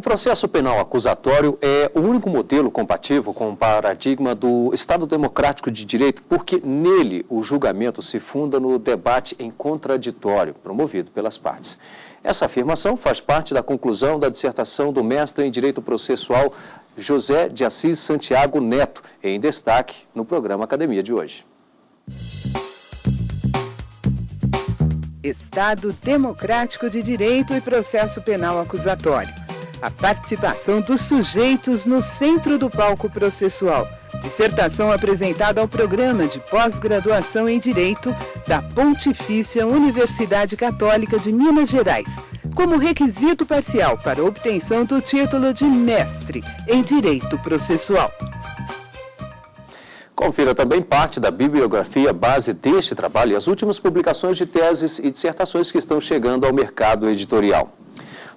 processo penal acusatório é o único modelo compatível com o paradigma do Estado Democrático de Direito, porque nele o julgamento se funda no debate em contraditório, promovido pelas partes. Essa afirmação faz parte da conclusão da dissertação do mestre em Direito Processual José de Assis Santiago Neto, em destaque no programa Academia de hoje. Estado Democrático de Direito e Processo Penal Acusatório. A participação dos sujeitos no centro do palco processual. Dissertação apresentada ao Programa de Pós-Graduação em Direito da Pontifícia Universidade Católica de Minas Gerais, como requisito parcial para obtenção do título de mestre em Direito Processual. Confira também parte da bibliografia base deste trabalho e as últimas publicações de teses e dissertações que estão chegando ao mercado editorial.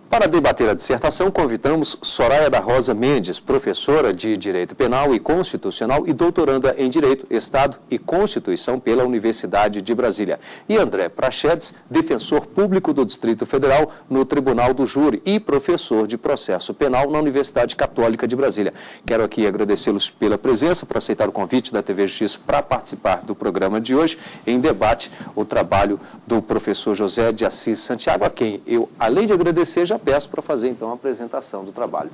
Para debater a dissertação, convidamos Soraya da Rosa Mendes, professora de Direito Penal e Constitucional e doutoranda em Direito, Estado e Constituição pela Universidade de Brasília, e André Prachedes, defensor público do Distrito Federal no Tribunal do Júri e professor de Processo Penal na Universidade Católica de Brasília. Quero aqui agradecê-los pela presença, por aceitar o convite da TV Justiça para participar do programa de hoje, em debate o trabalho do professor José de Assis Santiago, a quem eu, além de agradecer, já peço para fazer, então, a apresentação do trabalho.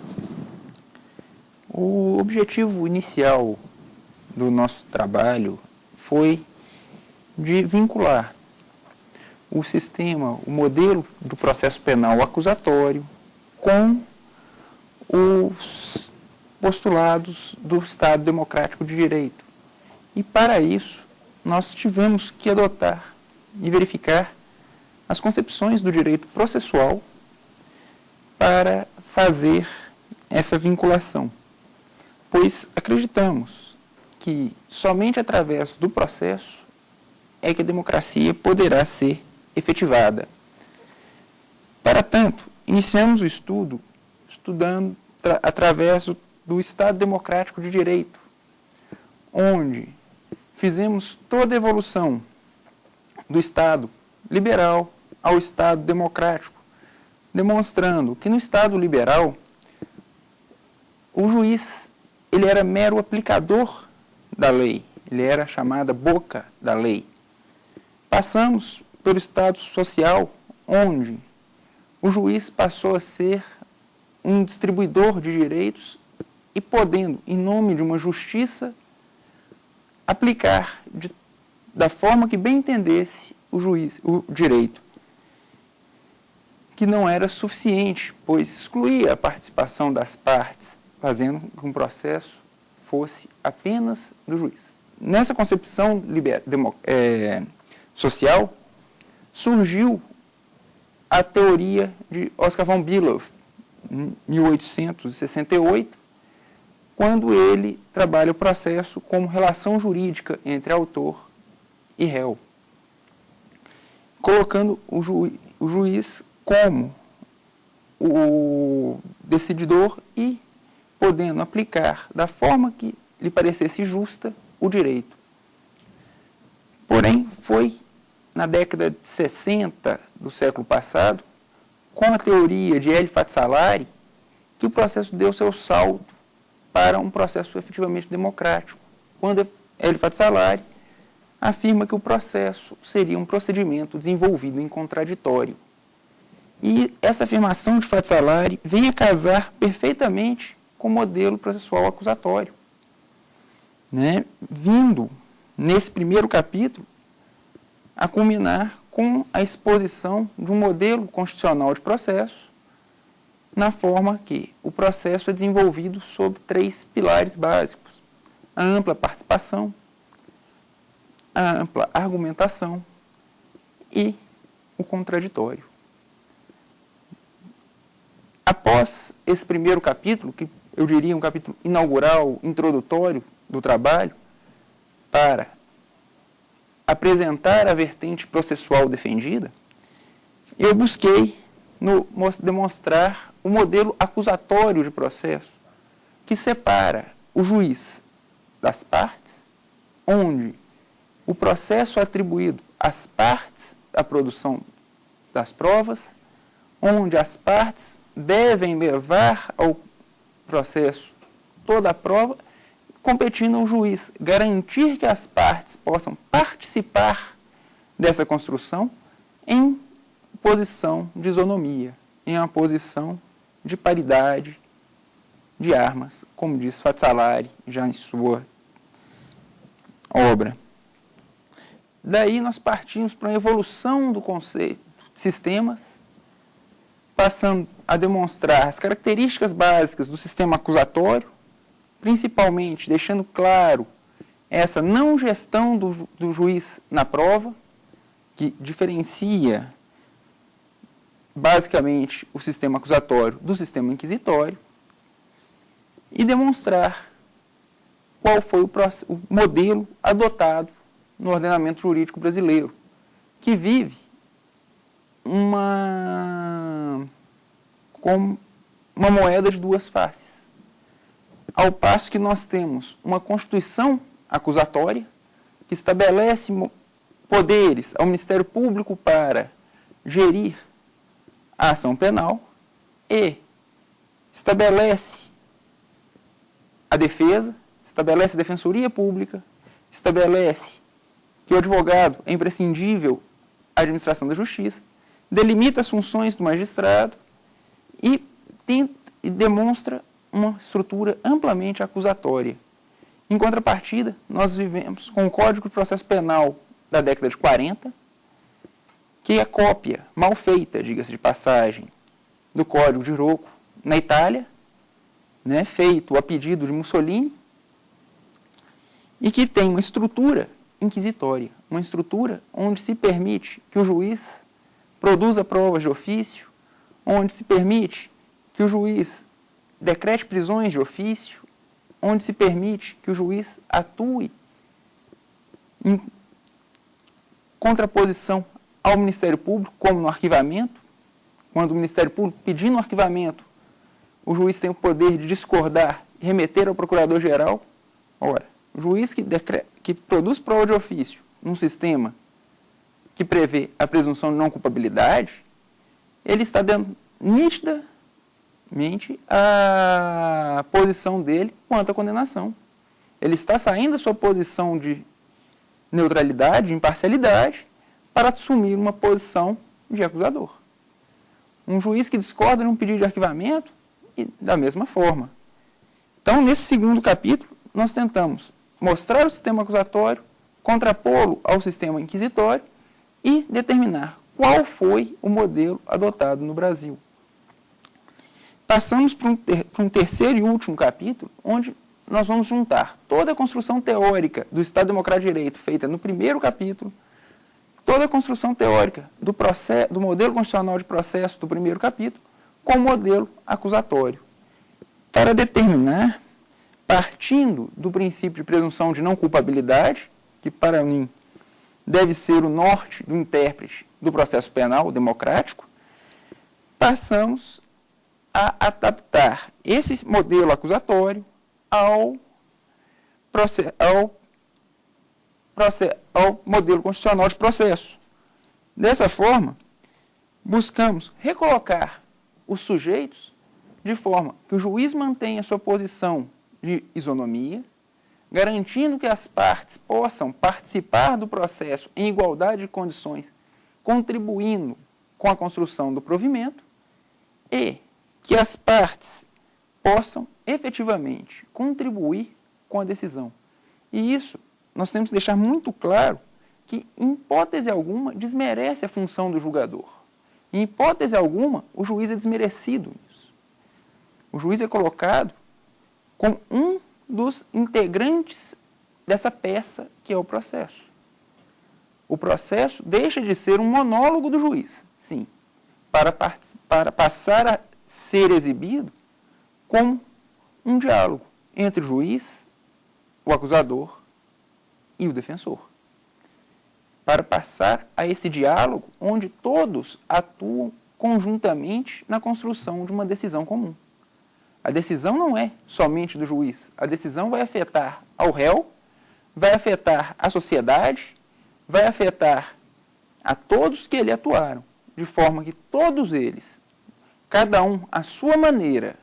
O objetivo inicial do nosso trabalho foi de vincular o sistema, o modelo do processo penal acusatório com os postulados do Estado Democrático de Direito. E, para isso, nós tivemos que adotar e verificar as concepções do direito processual para fazer essa vinculação, pois acreditamos que somente através do processo é que a democracia poderá ser efetivada. Para tanto, iniciamos o estudando através do Estado Democrático de Direito, onde fizemos toda a evolução do Estado liberal ao Estado democrático, demonstrando que no Estado liberal, o juiz ele era mero aplicador da lei, ele era chamada boca da lei. Passamos pelo Estado social, onde o juiz passou a ser um distribuidor de direitos e podendo, em nome de uma justiça, aplicar da forma que bem entendesse o direito, que não era suficiente, pois excluía a participação das partes, fazendo com que um processo fosse apenas do juiz. Nessa concepção social, surgiu a teoria de Oscar von Billow, em 1868, quando ele trabalha o processo como relação jurídica entre autor e réu, colocando o juiz como o decididor e podendo aplicar da forma que lhe parecesse justa o direito. Porém, foi na década de 60 do século passado, com a teoria de Elie Fazolari, que o processo deu seu salto para um processo efetivamente democrático, quando Elie Fazolari afirma que o processo seria um procedimento desenvolvido em contraditório. E essa afirmação de Fazolari vem a casar perfeitamente com o modelo processual acusatório, vindo, nesse primeiro capítulo, a culminar com a exposição de um modelo constitucional de processo, na forma que o processo é desenvolvido sob 3 pilares básicos: a ampla participação, a ampla argumentação e o contraditório. Após esse primeiro capítulo, que eu diria um capítulo inaugural, introdutório do trabalho, para apresentar a vertente processual defendida, eu busquei demonstrar o modelo acusatório de processo, que separa o juiz das partes, onde o processo é atribuído às partes da produção das provas, onde as partes devem levar ao processo toda a prova, competindo ao juiz garantir que as partes possam participar dessa construção em posição de isonomia, em uma posição de paridade de armas, como diz Fatsalari já em sua obra. Daí nós partimos para a evolução do conceito de sistemas, passando a demonstrar as características básicas do sistema acusatório, principalmente deixando claro essa não gestão do juiz na prova, que diferencia basicamente o sistema acusatório do sistema inquisitório, e demonstrar qual foi o modelo adotado no ordenamento jurídico brasileiro, que vive com uma moeda de duas faces. Ao passo que nós temos uma Constituição acusatória, que estabelece poderes ao Ministério Público para gerir a ação penal e estabelece a defesa, estabelece a defensoria pública, estabelece que o advogado é imprescindível à administração da justiça, delimita as funções do magistrado e demonstra uma estrutura amplamente acusatória. Em contrapartida, nós vivemos com o Código de Processo Penal da década de 40, que é cópia, mal feita, diga-se de passagem, do Código de Rocco na Itália, feito a pedido de Mussolini, e que tem uma estrutura inquisitória, uma estrutura onde se permite que o juiz produza provas de ofício, onde se permite que o juiz decrete prisões de ofício, onde se permite que o juiz atue em contraposição ao Ministério Público, como no arquivamento. Quando o Ministério Público pedindo o arquivamento, o juiz tem o poder de discordar e remeter ao Procurador-Geral. Ora, o juiz que produz prova de ofício num sistema que prevê a presunção de não culpabilidade, ele está dando nitidamente a posição dele quanto à condenação. Ele está saindo da sua posição de neutralidade, de imparcialidade, para assumir uma posição de acusador. Um juiz que discorda de um pedido de arquivamento, e da mesma forma. Então, nesse segundo capítulo, nós tentamos mostrar o sistema acusatório, contrapô-lo ao sistema inquisitório e determinar qual foi o modelo adotado no Brasil. Passamos para um terceiro e último capítulo, onde nós vamos juntar toda a construção teórica do Estado Democrático de Direito feita no primeiro capítulo, toda a construção teórica do modelo constitucional de processo do primeiro capítulo, com o modelo acusatório, para determinar, partindo do princípio de presunção de não culpabilidade, que para mim deve ser o norte do intérprete do processo penal democrático, passamos a adaptar esse modelo acusatório ao modelo constitucional de processo. Dessa forma, buscamos recolocar os sujeitos de forma que o juiz mantenha sua posição de isonomia, garantindo que as partes possam participar do processo em igualdade de condições, contribuindo com a construção do provimento, e que as partes possam efetivamente contribuir com a decisão. E isso nós temos que deixar muito claro que, em hipótese alguma, desmerece a função do julgador. Em hipótese alguma, o juiz é desmerecido nisso. O juiz é colocado como um dos integrantes dessa peça que é o processo. O processo deixa de ser um monólogo do juiz, sim, para passar a ser exibido como um diálogo entre o juiz, o acusador e o defensor. Para passar a esse diálogo onde todos atuam conjuntamente na construção de uma decisão comum. A decisão não é somente do juiz, a decisão vai afetar ao réu, vai afetar a sociedade, vai afetar a todos que ali atuaram, de forma que todos eles, cada um à sua maneira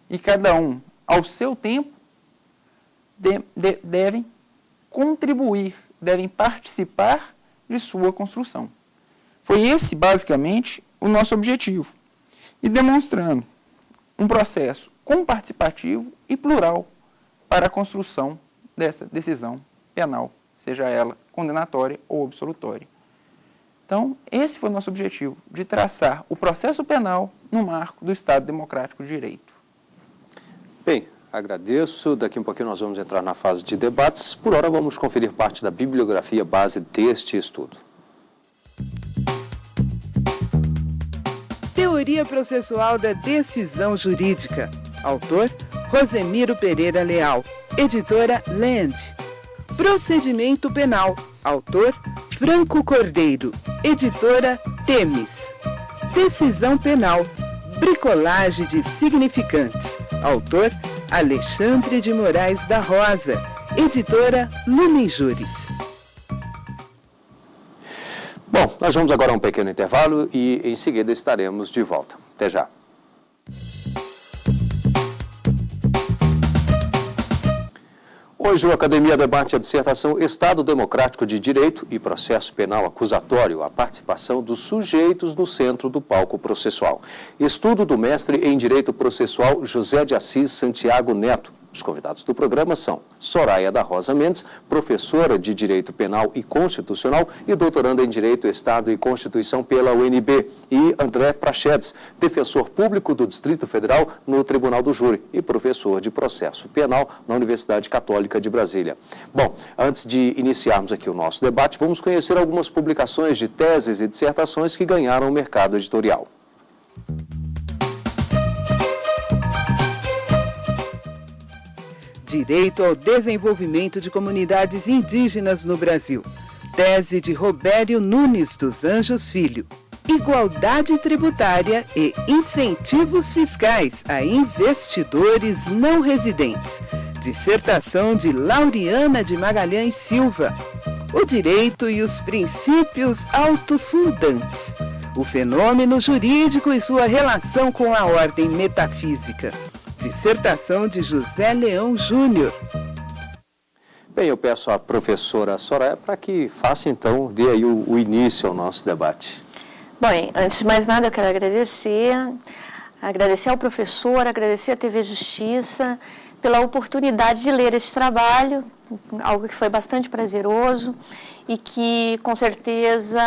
e cada um ao seu tempo, devem contribuir, devem participar de sua construção. Foi esse, basicamente, o nosso objetivo. E demonstrando um processo comparticipativo e plural para a construção dessa decisão penal, seja ela condenatória ou absolutória. Então, esse foi o nosso objetivo, de traçar o processo penal no marco do Estado Democrático de Direito. Bem, agradeço. Daqui um pouquinho nós vamos entrar na fase de debates. Por hora, vamos conferir parte da bibliografia base deste estudo. Teoria Processual da Decisão Jurídica. Autor, Rosemiro Pereira Leal. Editora Land. Procedimento Penal. Autor, Franco Cordeiro. Editora Temis. Decisão Penal. Bricolagem de Significantes. Autor, Alexandre de Moraes da Rosa. Editora Lumen Juris. Bom, nós vamos agora a um pequeno intervalo e em seguida estaremos de volta. Até já. Hoje o Academia debate a dissertação Estado Democrático de Direito e Processo Penal Acusatório, a participação dos sujeitos no centro do palco processual. Estudo do mestre em Direito Processual José de Assis Santiago Neto. Os convidados do programa são Soraya da Rosa Mendes, professora de Direito Penal e Constitucional e doutoranda em Direito, Estado e Constituição pela UNB, e André Prachedes, defensor público do Distrito Federal no Tribunal do Júri e professor de Processo Penal na Universidade Católica de Brasília. Bom, antes de iniciarmos aqui o nosso debate, vamos conhecer algumas publicações de teses e dissertações que ganharam o mercado editorial. Direito ao Desenvolvimento de Comunidades Indígenas no Brasil. Tese de Robério Nunes dos Anjos Filho. Igualdade tributária e incentivos fiscais a investidores não residentes. Dissertação de Lauriana de Magalhães Silva. O direito e os princípios autofundantes. O fenômeno jurídico e sua relação com a ordem metafísica. Dissertação de José Leão Júnior. Bem, eu peço à professora Soraya para que faça, então, dê aí o início ao nosso debate. Bem, antes de mais nada, eu quero agradecer ao professor, agradecer à TV Justiça pela oportunidade de ler este trabalho, algo que foi bastante prazeroso e que, com certeza,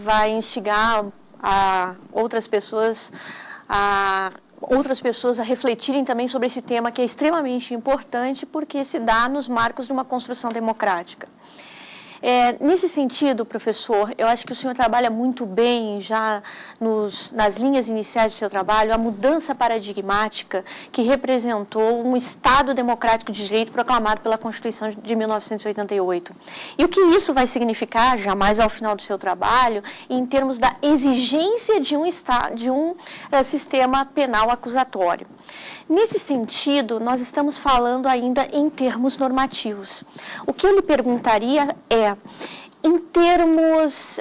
vai instigar outras pessoas a refletirem também sobre esse tema que é extremamente importante porque se dá nos marcos de uma construção democrática. Nesse sentido, professor, eu acho que o senhor trabalha muito bem já nas linhas iniciais do seu trabalho a mudança paradigmática que representou um Estado democrático de direito proclamado pela Constituição de 1988. E o que isso vai significar, já mais ao final do seu trabalho, em termos da exigência de um sistema penal acusatório. Nesse sentido, nós estamos falando ainda em termos normativos. O que eu lhe perguntaria em termos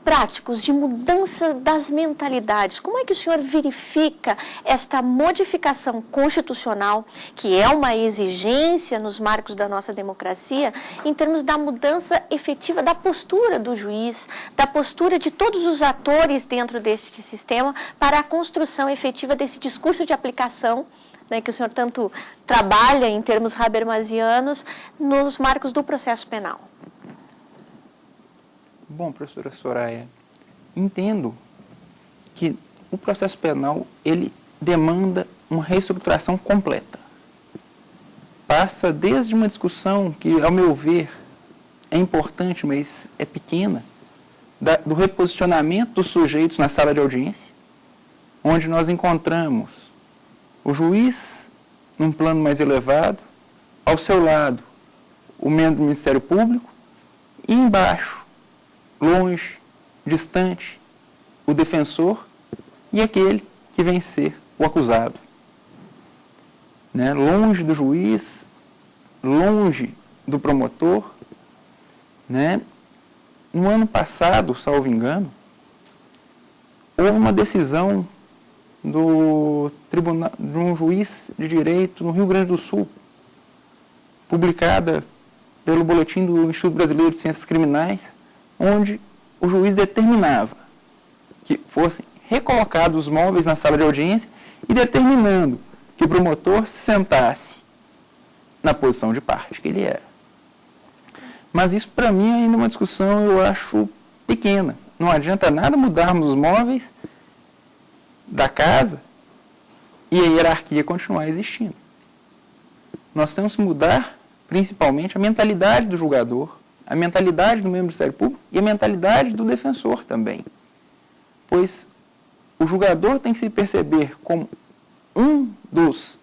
práticos de mudança das mentalidades, como é que o senhor verifica esta modificação constitucional, que é uma exigência nos marcos da nossa democracia, em termos da mudança efetiva da postura do juiz, da postura de todos os atores dentro deste sistema para a construção efetiva desse discurso de aplicação, né, que o senhor tanto trabalha em termos habermasianos nos marcos do processo penal? Bom, professora Soraya, entendo que o processo penal, ele demanda uma reestruturação completa. Passa desde uma discussão que, ao meu ver, é importante, mas é pequena, do reposicionamento dos sujeitos na sala de audiência, onde nós encontramos o juiz num plano mais elevado, ao seu lado o membro do Ministério Público e embaixo, longe, distante, o defensor e aquele que vem ser o acusado. Né? Longe do juiz, longe do promotor. Né? No ano passado, salvo engano, houve uma decisão de um juiz de direito no Rio Grande do Sul, publicada pelo Boletim do Instituto Brasileiro de Ciências Criminais, onde o juiz determinava que fossem recolocados os móveis na sala de audiência e determinando que o promotor se sentasse na posição de parte que ele era. Mas isso, para mim, ainda é uma discussão, eu acho, pequena. Não adianta nada mudarmos os móveis da casa e a hierarquia continuar existindo. Nós temos que mudar, principalmente, a mentalidade do julgador, a mentalidade do membro do Ministério Público e a mentalidade do defensor também. Pois o julgador tem que se perceber como um dos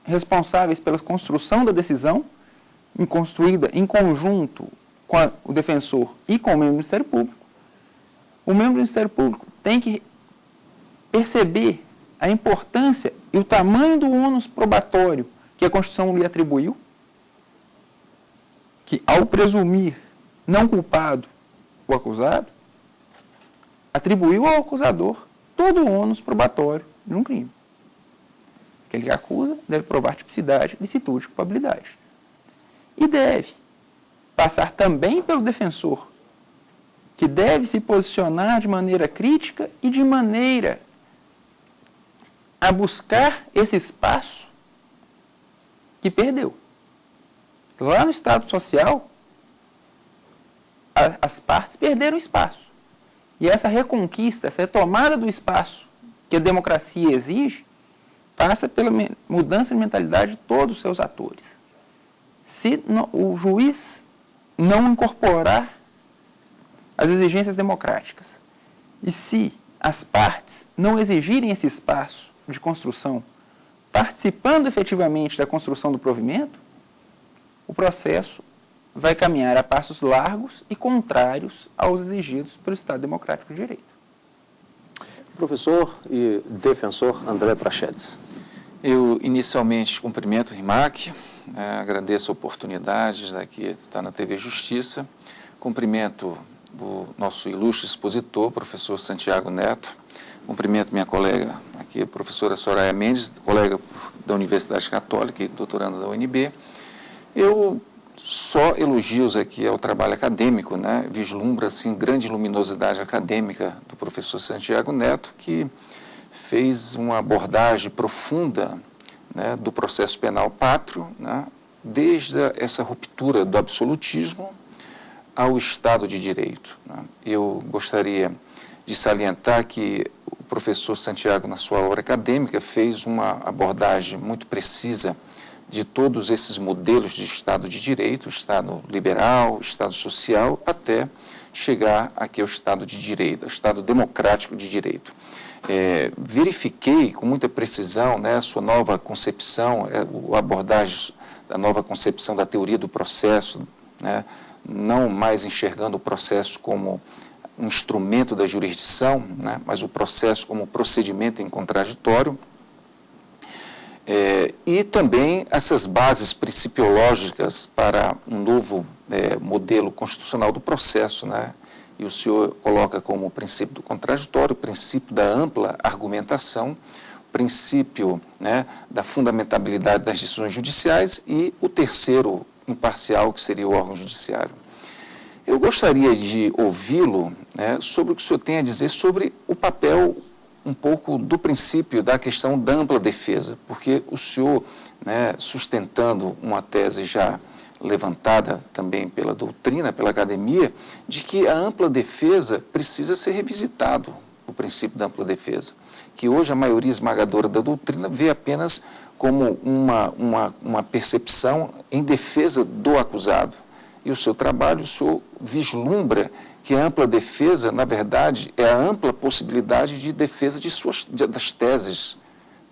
responsáveis pela construção da decisão, construída em conjunto com o defensor e com o membro do Ministério Público. O membro do Ministério Público tem que perceber a importância e o tamanho do ônus probatório que a Constituição lhe atribuiu, que ao presumir não culpado o acusado, atribuiu ao acusador todo o ônus probatório de um crime. Aquele que acusa deve provar tipicidade, licitude e culpabilidade. E deve passar também pelo defensor, que deve se posicionar de maneira crítica e de maneira a buscar esse espaço que perdeu. Lá no Estado Social, as partes perderam espaço. E essa reconquista, essa retomada do espaço que a democracia exige, passa pela mudança de mentalidade de todos os seus atores. Se o juiz não incorporar as exigências democráticas, e se as partes não exigirem esse espaço de construção, participando efetivamente da construção do provimento, o processo vai caminhar a passos largos e contrários aos exigidos pelo Estado Democrático de Direito. Professor e defensor André Prachedes. Eu inicialmente cumprimento o RIMAC, agradeço a oportunidade de estar na TV Justiça, cumprimento o nosso ilustre expositor, professor Santiago Neto, cumprimento minha colega aqui, a professora Soraya Mendes, colega da Universidade Católica e doutoranda da UNB. Eu só elogios aqui ao trabalho acadêmico, vislumbra assim grande luminosidade acadêmica do professor Santiago Neto, que fez uma abordagem profunda do processo penal pátrio, desde essa ruptura do absolutismo ao Estado de Direito. Eu gostaria de salientar que o professor Santiago, na sua obra acadêmica, fez uma abordagem muito precisa de todos esses modelos de Estado de Direito, Estado liberal, Estado social, até chegar aqui ao Estado de Direito, ao Estado democrático de direito. Verifiquei com muita precisão a sua nova concepção, a abordagem da nova concepção da teoria do processo, não mais enxergando o processo como um instrumento da jurisdição, mas o processo como procedimento em contraditório. E também essas bases principiológicas para um novo modelo constitucional do processo, e o senhor coloca como o princípio do contraditório, o princípio da ampla argumentação, o princípio da fundamentabilidade das decisões judiciais e o terceiro imparcial, que seria o órgão judiciário. Eu gostaria de ouvi-lo sobre o que o senhor tem a dizer sobre o papel um pouco do princípio da questão da ampla defesa, porque o senhor, sustentando uma tese já levantada também pela doutrina, pela academia, de que a ampla defesa precisa ser revisitado, o princípio da ampla defesa, que hoje a maioria esmagadora da doutrina vê apenas como uma percepção em defesa do acusado. E o seu trabalho, o senhor vislumbra que a ampla defesa, na verdade, é a ampla possibilidade de defesa das teses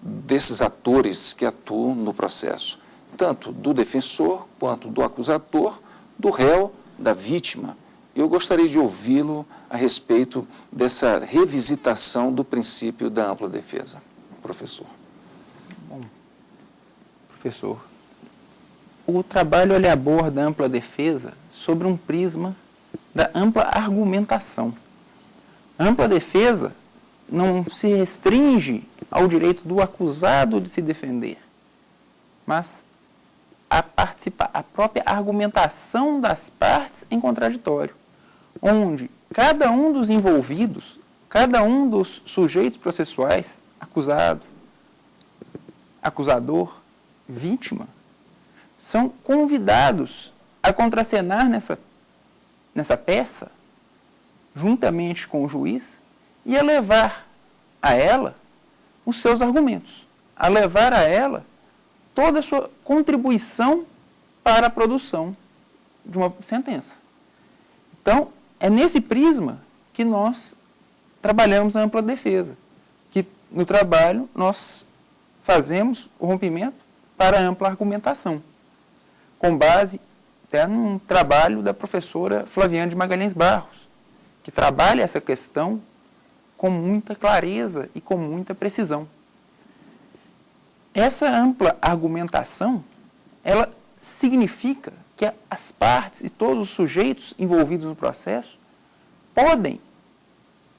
desses atores que atuam no processo, tanto do defensor quanto do acusador, do réu, da vítima. Eu gostaria de ouvi-lo a respeito dessa revisitação do princípio da ampla defesa. Professor. Bom, professor, o trabalho ele aborda a ampla defesa sobre um prisma da ampla argumentação. A ampla defesa não se restringe ao direito do acusado de se defender, mas a própria argumentação das partes em contraditório, onde cada um dos envolvidos, cada um dos sujeitos processuais, acusado, acusador, vítima, são convidados a contracenar nessa peça, juntamente com o juiz, e a levar a ela os seus argumentos, a levar a ela toda a sua contribuição para a produção de uma sentença. Então, é nesse prisma que nós trabalhamos a ampla defesa, que no trabalho nós fazemos o rompimento para a ampla argumentação, com base até num trabalho da professora Flaviane de Magalhães Barros, que trabalha essa questão com muita clareza e com muita precisão. Essa ampla argumentação, ela significa que as partes e todos os sujeitos envolvidos no processo podem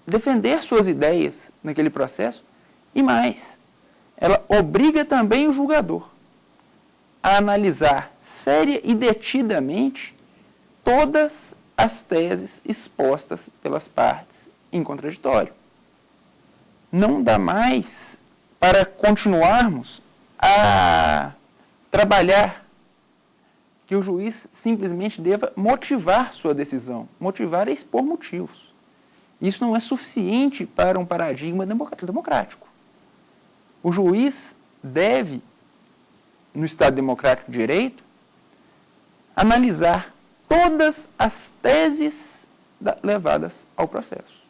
defender suas ideias naquele processo e mais, ela obriga também o julgador a analisar séria e detidamente todas as teses expostas pelas partes em contraditório. Não dá mais para continuarmos a trabalhar que o juiz simplesmente deva motivar sua decisão. Motivar é expor motivos. Isso não é suficiente para um paradigma democrático. O juiz deve, no Estado Democrático de Direito, analisar todas as teses levadas ao processo.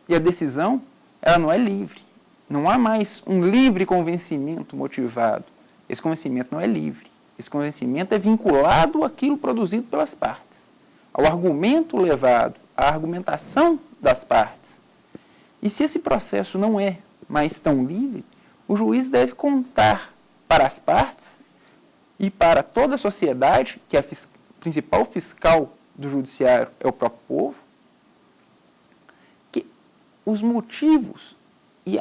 E a decisão, ela não é livre. Não há mais um livre convencimento motivado. Esse convencimento não é livre. Esse convencimento é vinculado àquilo produzido pelas partes, ao argumento levado, à argumentação das partes. E se esse processo não é mais tão livre, o juiz deve contar para as partes e para toda a sociedade, que a principal fiscal do judiciário é o próprio povo, que os motivos e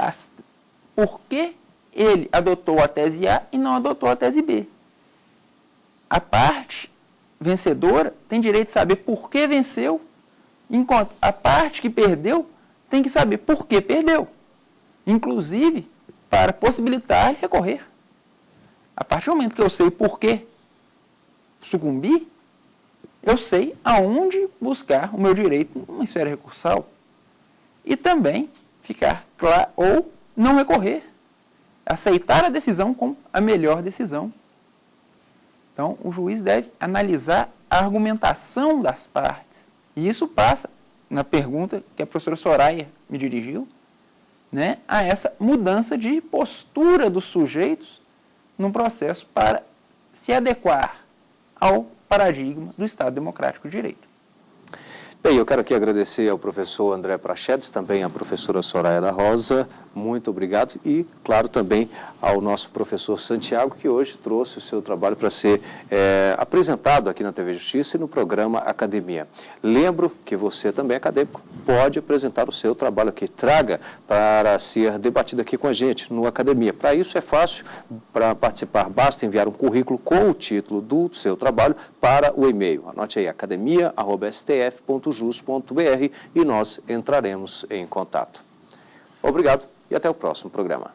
por que ele adotou a tese A e não adotou a tese B. A parte vencedora tem direito de saber por que venceu, enquanto a parte que perdeu tem que saber por que perdeu, inclusive para possibilitar recorrer. A partir do momento que eu sei por que sucumbi, eu sei aonde buscar o meu direito numa esfera recursal. E também ficar claro, ou não recorrer, aceitar a decisão como a melhor decisão. Então, o juiz deve analisar a argumentação das partes. E isso passa, na pergunta que a professora Soraya me dirigiu, né, a essa mudança de postura dos sujeitos num processo para se adequar ao paradigma do Estado Democrático de Direito. Bem, eu quero aqui agradecer ao professor André Prachedes, também à professora Soraya da Rosa, muito obrigado, e, claro, também ao nosso professor Santiago, que hoje trouxe o seu trabalho para ser apresentado aqui na TV Justiça e no programa Academia. Lembro que você também, acadêmico, pode apresentar o seu trabalho aqui, traga para ser debatido aqui com a gente no Academia. Para isso é fácil, para participar basta enviar um currículo com o título do seu trabalho para o e-mail. Anote aí, academia@stf.jus.br e nós entraremos em contato. Obrigado e até o próximo programa.